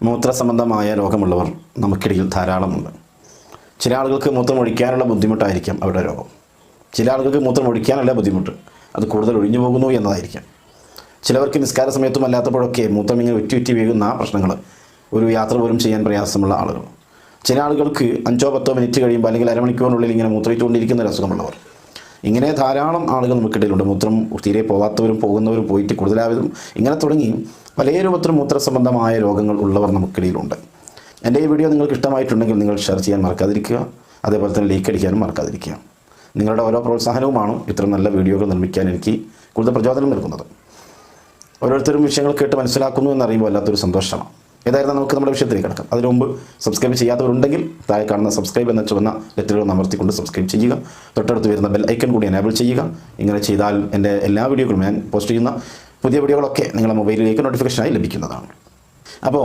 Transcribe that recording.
മൂത്ര സംബന്ധമായ രോഗമുള്ളവർ നമുക്കിടയിൽ ധാരാളമുണ്ട്. ചില ആളുകൾക്ക് മൂത്രം ഒഴിക്കാനുള്ള ബുദ്ധിമുട്ടായിരിക്കാം അവരുടെ രോഗം. ചില ആളുകൾക്ക് മൂത്രം ഒഴിക്കാനുള്ള ബുദ്ധിമുട്ട് അത് കൂടുതൽ ഒഴിഞ്ഞു പോകുന്നു എന്നതായിരിക്കാം. ചിലവർക്ക് നിസ്കാര സമയത്തും അല്ലാത്തപ്പോഴൊക്കെ മൂത്രം ഇങ്ങനെ ഉറ്റി വീഴുന്ന പ്രശ്നങ്ങൾ, ഒരു യാത്ര പോലും ചെയ്യാൻ പ്രയാസമുള്ള ആളുകൾ. ചില ആളുകൾക്ക് 5-10 മിനിറ്റ് കഴിയുമ്പോൾ അല്ലെങ്കിൽ അരമണിക്കൂറിനുള്ളിൽ ഇങ്ങനെ മൂത്രയിച്ചുകൊണ്ടിരിക്കുന്ന ഒരു അസുഖമുള്ളവർ. ഇങ്ങനെ ധാരാളം ആളുകൾ നമുക്കിടയിലുണ്ട്. മൂത്രം തീരെ പോകാത്തവരും പോകുന്നവരും പോയിട്ട് കൂടുതലായതും ഇങ്ങനെ തുടങ്ങി പല രൂപത്തിലും മൂത്ര സംബന്ധമായ രോഗങ്ങൾ ഉള്ളവർ നമുക്കിടയിലുണ്ട്. എൻ്റെ ഈ വീഡിയോ നിങ്ങൾക്ക് ഇഷ്ടമായിട്ടുണ്ടെങ്കിൽ നിങ്ങൾ ഷെയർ ചെയ്യാൻ മറക്കാതിരിക്കുക. അതേപോലെ തന്നെ ലൈക്ക് അടിക്കാനും മറക്കാതിരിക്കുക. നിങ്ങളുടെ ഓരോ പ്രോത്സാഹനവുമാണ് ഇത്തരം നല്ല വീഡിയോകൾ നിർമ്മിക്കാൻ എനിക്ക് കൂടുതൽ പ്രചോദനം നൽകുന്നത്. ഓരോരുത്തരും വിഷയങ്ങൾ കേട്ട് മനസ്സിലാക്കുന്നു എന്നറിയുമ്പോൾ വല്ലാത്തൊരു സന്തോഷമാണ്. ഏതായാലും നമുക്ക് നമ്മുടെ വിഷയത്തിലേക്ക് കിടക്കാം. അതിനു മുമ്പ് സബ്സ്ക്രൈബ് ചെയ്യാത്തവരുണ്ടെങ്കിൽ താഴെ കാണുന്ന സബ്സ്ക്രൈബ് എന്ന ചുവന്ന ലെറ്ററുകൾ അമർത്തിക്കൊണ്ട് സബ്സ്ക്രൈബ് ചെയ്യുക. തൊട്ടടുത്ത് വരുന്ന ബെൽ ഐക്കൺ കൂടി എനേബിൾ ചെയ്യുക. ഇങ്ങനെ ചെയ്താൽ എൻ്റെ എല്ലാ വീഡിയോകളും, ഞാൻ പോസ്റ്റ് ചെയ്യുന്ന പുതിയ വീഡിയോകളൊക്കെ നിങ്ങളുടെ മൊബൈലിലേക്ക് നോട്ടിഫിക്കേഷനായി ലഭിക്കുന്നതാണ്. അപ്പോൾ